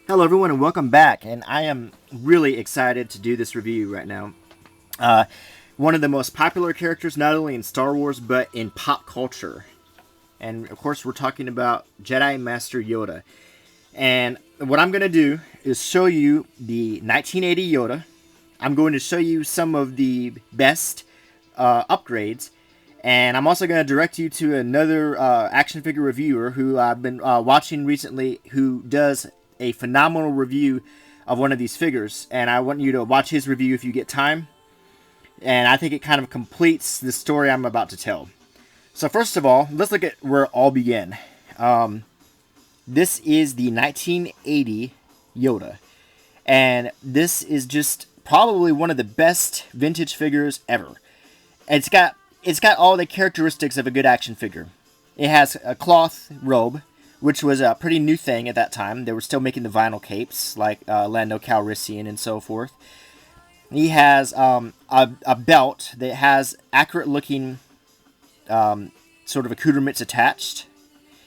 Hello everyone and welcome back, and I am really excited to do this review right now. Uh, One of the most popular characters not only in Star Wars but in pop culture. And of course we're talking about Jedi Master Yoda. And what I'm going to do is show you the 1980 Yoda. I'm going to show you some of the best upgrades. And I'm also going to direct you to another action figure reviewer who I've been watching recently, who does a phenomenal review of one of these figures. And I want you to watch his review if you get time. And I think it kind of completes the story I'm about to tell. So first of all, let's look at where it all began. This is the 1980 Yoda. And this is just probably one of the best vintage figures ever. It's got all the characteristics of a good action figure. It has a cloth robe, which was a pretty new thing at that time. They were still making the vinyl capes, like Lando Calrissian and so forth. He has a belt that has accurate-looking sort of accoutrements attached.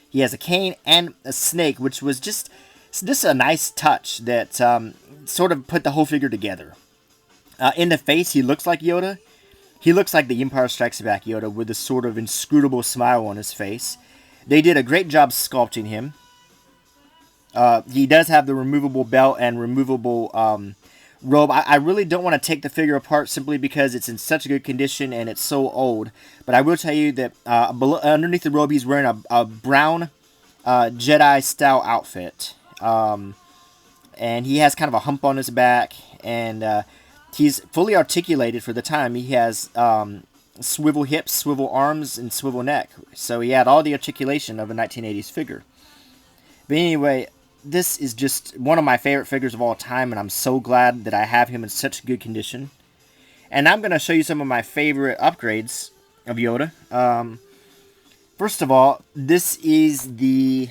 He has a cane and a snake, which was just a nice touch that sort of put the whole figure together. In the face, he looks like Yoda. He looks like the Empire Strikes Back Yoda with a sort of inscrutable smile on his face. They did a great job sculpting him. He does have the removable belt and removable robe. I really don't want to take the figure apart simply because it's in such good condition and it's so old. But I will tell you that underneath the robe, he's wearing a brown Jedi-style outfit. And he has kind of a hump on his back. And he's fully articulated for the time. He has swivel hips, swivel arms, and swivel neck. So he had all the articulation of a 1980s figure. But anyway, this is just one of my favorite figures of all time, and I'm so glad that I have him in such good condition. And I'm going to show you some of my favorite upgrades of Yoda. First of all, this is the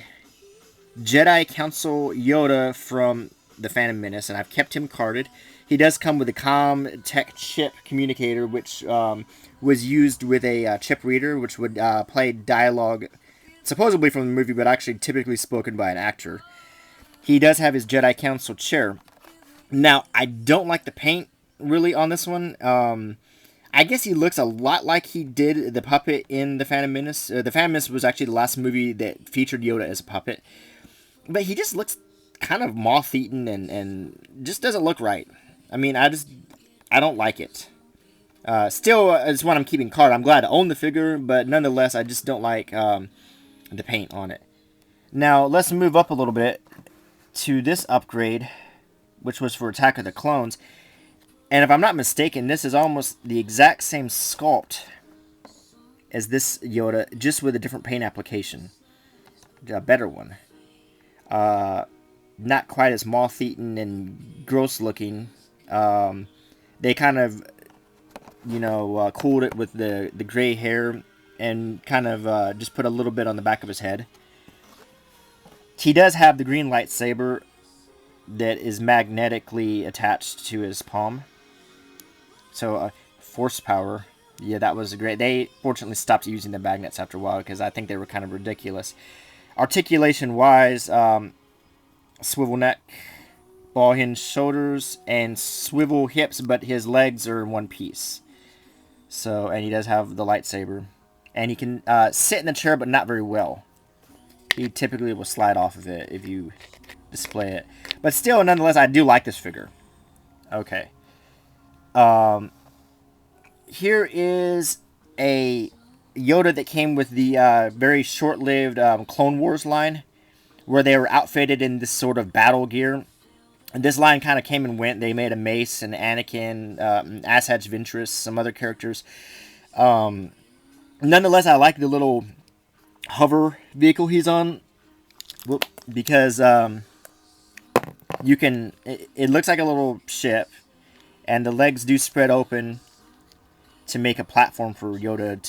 Jedi Council Yoda from the Phantom Menace, and I've kept him carded. He does come with a CommTech chip communicator, which was used with a chip reader, which would play dialogue, supposedly from the movie, but actually typically spoken by an actor. He does have his Jedi Council chair. Now, I don't like the paint, really, on this one. I guess he looks a lot like he did the puppet in The Phantom Menace. The Phantom Menace was actually the last movie that featured Yoda as a puppet. But he just looks kind of moth-eaten and just doesn't look right. I mean, I don't like it. Still, it's one I'm keeping card. I'm glad to own the figure, but nonetheless, I just don't like the paint on it. Now, let's move up a little bit to this upgrade, which was for Attack of the Clones. And if I'm not mistaken, this is almost the exact same sculpt as this Yoda, just with a different paint application. A better one. Not quite as moth-eaten and gross-looking. They kind of, cooled it with the gray hair and kind of just put a little bit on the back of his head. He does have the green lightsaber that is magnetically attached to his palm. So, force power. Yeah, that was great. They fortunately stopped using the magnets after a while because I think they were kind of ridiculous. Articulation-wise, swivel neck, ball hinge shoulders, and swivel hips, but his legs are in one piece. So, and he does have the lightsaber. And he can sit in the chair, but not very well. He typically will slide off of it if you display it. But still, nonetheless, I do like this figure. Okay. Here is a Yoda that came with the very short-lived Clone Wars line, where they were outfitted in this sort of battle gear. And this line kind of came and went. They made a Mace, and Anakin, Asajj Ventress, some other characters. Nonetheless, I like the little hover vehicle he's on, because you can. It looks like a little ship, and the legs do spread open to make a platform for Yoda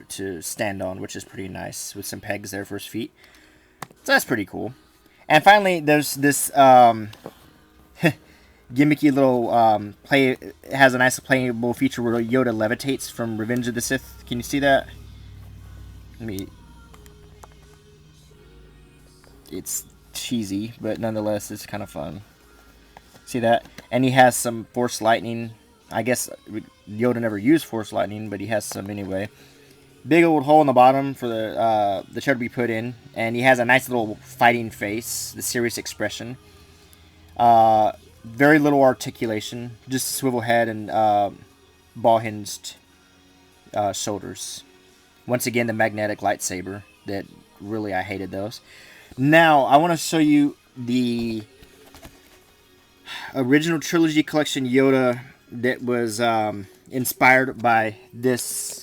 to stand on, which is pretty nice, with some pegs there for his feet. So that's pretty cool. And finally, there's this gimmicky little play. It has a nice playable feature where Yoda levitates from Revenge of the Sith. Can you see that? Let me. It's cheesy, but nonetheless, it's kind of fun. See that? And he has some Force Lightning. I guess Yoda never used Force Lightning, but he has some anyway. Big old hole in the bottom for the shell to be put in, and he has a nice little fighting face, the serious expression. Very little articulation, just a swivel head and ball-hinged shoulders. Once again, the magnetic lightsaber that really I hated those. Now I want to show you the original trilogy collection Yoda that was inspired by this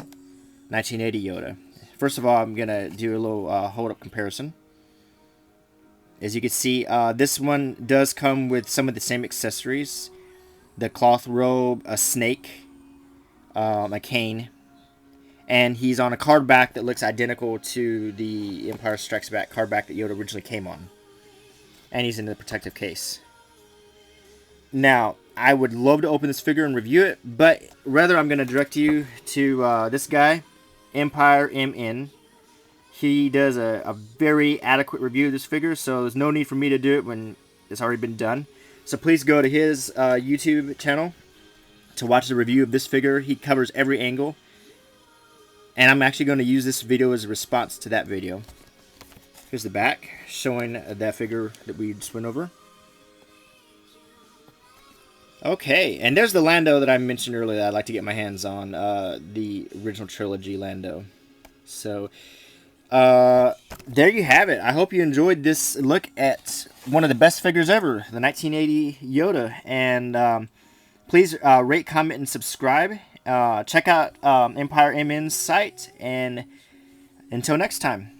1980 Yoda. First of all, I'm gonna do a little hold-up comparison. As you can see, this one does come with some of the same accessories: the cloth robe, a snake, a cane, and he's on a card back that looks identical to the Empire Strikes Back card back that Yoda originally came on. And he's in the protective case. Now, I would love to open this figure and review it, but rather I'm going to direct you to this guy, Empire MN. He does a very adequate review of this figure, so there's no need for me to do it when it's already been done. So please go to his YouTube channel to watch the review of this figure. He covers every angle. And I'm actually going to use this video as a response to that video. Here's the back, showing that figure that we just went over. Okay, and there's the Lando that I mentioned earlier that I'd like to get my hands on, the original trilogy Lando. So, there you have it. I hope you enjoyed this look at one of the best figures ever, the 1980 Yoda. And please rate, comment, and subscribe. Check out Empire MN's site, and until next time.